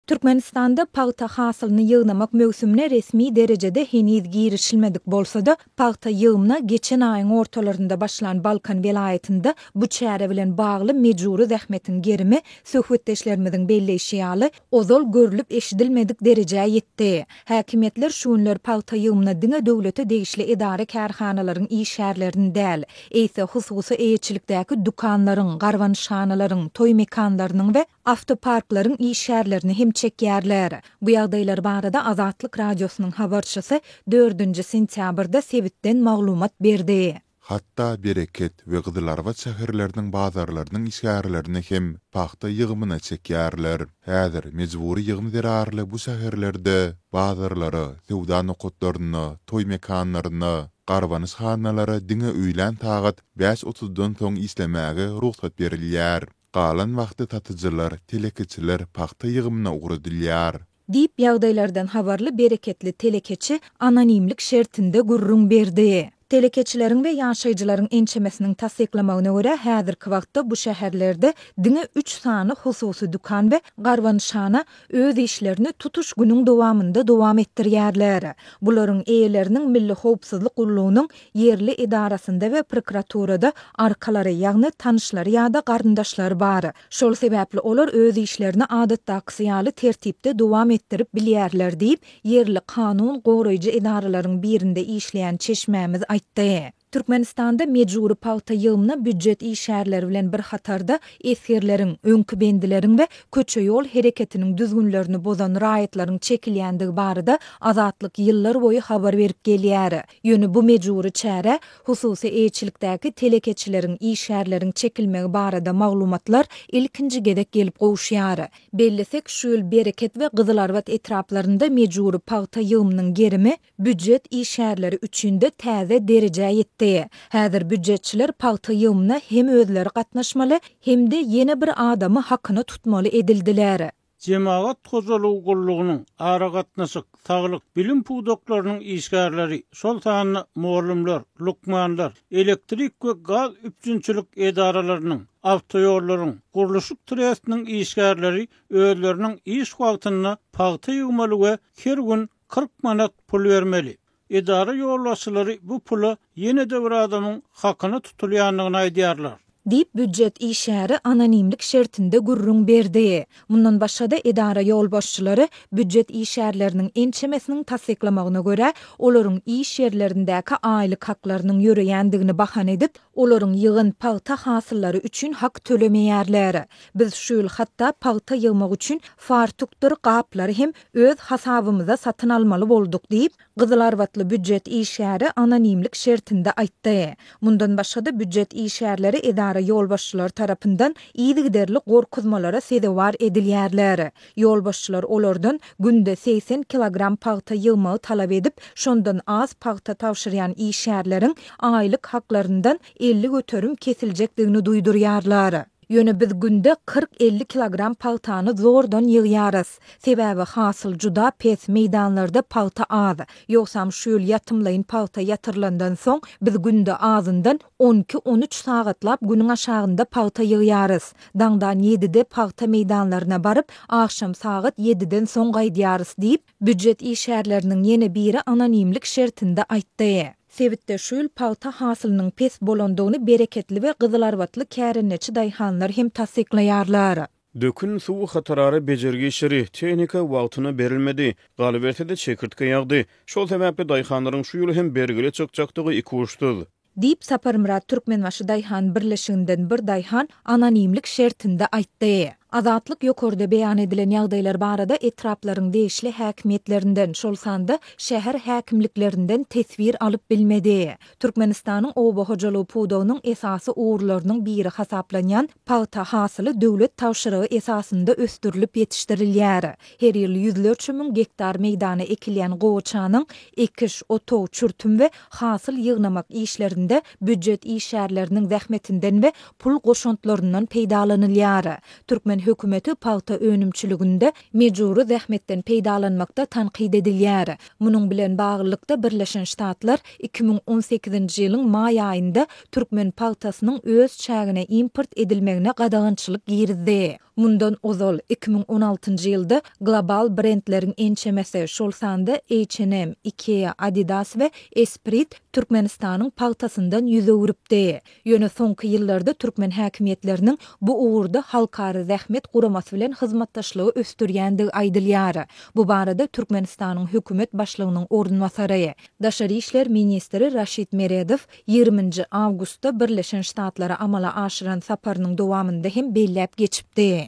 Türkmenistanda paxta hasylyny ýygnamak mögsümine resmi derejede heniz girişilmedik bolsa-da, paxta ýygymyna geçen aýyň ortalarynda başlan Balkan welaýetinde bu çäre bilen bagly mejburi zähmetin gerimi söhbetdeşlerimiziň belleşi ýaly ozal görülüp eşidilmedik derejäge ýetdi. Häkimetler şu günler paxta ýygymyna diňe döwlete degişli idare kärhanalaryň işärlerini däl, eýse hususy eýetçilikdäki dukanlaryň, garwanşanalaryň, toý mekanlarynyň we avtoparklaryň işärlerini hem çekýärler. Bu ýagdaýlar barada Azatlyk radiosynyň habarçysy 4-nji sentýabrda Sebitden maglumat berdi. Hatta Bereket we Gyzylarba şäherleriniň bazarlarynyň işgärlerini hem paxta ýygymyna çekýärler. Häzir mejburi ýygym zerarly bu şäherlerde bazarlary, sewda nokotlaryny, toý mekanlaryny, garwanşanalary diňe öýlen tagat 5:30-dan soň islemäge ruhsat berilýär. Galan wagty tatyjylar, telekeçiler paxta ýygymyna ugrudylýar. Diýip ýagdaýlardan habarly Bereketli telekeçi anonimlik şertinde gurrun berdi. Telekeçileriň we ýaşaýjylaryň ençemesiniň tasdiklamagyna görä häzirki wagtda bu şäherlerde diňe 3 sany hususy dukan we garwanşana öz işlerini tutuş günüň dowamında dowam etdirýärler. Bularyň eýeleriniň Milli Howpsuzlyk Gurulunyň yerli idarasynda we prokuraturada arkalary ýagny tanyşlary ýa-da garyndaşlary bar. Şol sebäpli olar öz işlerini adatdaky ýaly tertipde dowam etdirip bilýärler diýip yerli kanun goraýjy idaralaryň birinde işleýän çeşmämiz aýtdy. Türkmenistanda mejburi paxta ýygymyna büdjet işärleri bilen bir hatarda esirleriň, öňkü bendileriň we köçe ýol hereketiniň düzgünlerini bozan raýatlaryň çekilýändigi barada Azatlyk ýyllar boyu habar berip gelýär. Ýöne bu mejburi çäre hususy eýetçilikdäki telekeçileriň işärleriň çekilmegi barada maglumatlar ilkinji gedek gelip gowuşýar. Bellesek şu ýyl Bereket we Gyzylarbat etraplarynda mejburi paxta ýygymynyň gerimi büdjet işärleri üçinde täze derejäge ýetdi. Häzir büdjetçiler paxta ýygymyna hem özleri gatnaşmaly, hem de ýene bir adamy hakyny tutmaly edildiler. Cemaat Gozalygy Gurulunyň ara gatnaşyk, saglyk, bilim puwdoklarynyň işgärleri, şol sany muallimler, lukmanlar, elektrik we gaz üpçünçilik edaralarynyň, awtoýollaryň, guruluşyk trestiniň işgärleri özleriniň iş wagtyny paxta ýygmaly we her gün 40 manat pul bermeli. İdara ýolbaşçylary bu pula ýene de bir adamyň hakyny tutulýanlygyny aýdýarlar. Diýip büdjet işäri anonimlik şertinde gurrun berdi. Mundan başga da idara ýolbaşçylary büdjet işärleriniň ençemesiniň tasdiklamagyna görä olaryň iş ýerlerindäki aýlyk haklarynyň ýöreýändigini bahana edip, olaryň ýygyn paxta hasyllary üçin hak tölemeýärler. Biz şu ýyl hatda paxta ýygmak üçin fartukdyr, gaplary hem öz hasabymyza satyn almaly boldyk diýip Gyzylarbatly büdjet işäri anonimlik şertinde aýtdy. Mundan başga da büdjet işärleri idara ýolbaşçylar tarapyndan ýygyderli gorkuzmalara sedewar edilýärler. Ýolbaşçylar olardan günde 80 kilogram paxta ýygmagy talap edip, şondan az paxta tawşyrýan işärleriň aýlyk haklaryndan 50 göterim kesiljekdigini duýdurýarlar. Ýöne biz günde 40-50 kilogram paxtany zordan ýygýarys. Sebäbi hasyl juda pes meýdanlarda paxta az. Ýoksam şu ýyl ýatymlaýyn paxta ýatyrlandan soň biz günde azyndan 12-13 sagatlap günüň aşagynda paxta ýygýarys. Daňdan 7-de paxta meýdanlaryna baryp, akşam sagat 7-den soň gaýdýarys diýip büdjet işärleriniň ýene biri anonimlik şertinde aýtdy. Sebitde şu ýyl paxta hasylynyň pes bolandygyny Bereketli we Gyzylarbatly kärenneçi daýhanlar hem tasdiklaýarlar. Dökün suw hatarary bejergi işleri tehnika wagtyna berilmedi. Galibetde çekirtke ýagdy. Şol sebäpli daýhanlaryň şu ýyl hem bergili çykjakdygy iki Diýip Saparmurat Türkmenbaşy daýhan birleşiginden bir daýhan anonimlik şertinde aýtdy. Azatlyk ýokarda beýan edilen ýagdaýlar barada etraplaryň değişli häkimetlerinden şol sanda şäher häkimliklerinden tesvir alyp bilmedi. Türkmenistanyň oba hojalygy puwdogynyň esasy uğurlarynyň biri hasaplanýan paxta hasyly döwlet tawşyrygy esasynda östürilip ýetişdirilýär. Her ýyl ýüzlerçe müň gektar meýdana ekilýän gowaçanyň ekiş, otow, çürtüm we hasyl ýygnamak işlerinde büdjet işärleriniň zähmetinden we pul goşuntlaryndan peýdalanylýar. Türkmen hökümeti paýta önümçiliginde mejburi zähmetden peýdalanmakda tanqid edilýär. Munyň bilen baglykda Birleşen Ştatlar 2018-nji ýylyň may aýynda türkmen paýtasynyň öz çägine import edilmegine gadagynçylyk girdi. Mundan ozal 2016-njy ýylda global brendleriň ençemesi şol sanda H&M, IKEA, Adidas we Esprit Türkmenistanyň paýtasyndan ýüze urupdy. Ýöne soňky ýyllarda türkmen häkimetleriniň bu uğurda halkary zähmet guramasy bilen hyzmatdaşlygy östürýändigi aýdylýar. Bu barada Türkmenistanyň hökümet başlygynyň ornwasary, Daşary işler ministri Raşid Meredow 20 awgustda Birleşen Ştatlara amala aşyran saparynyň dowamynda hem belläp geçipdi.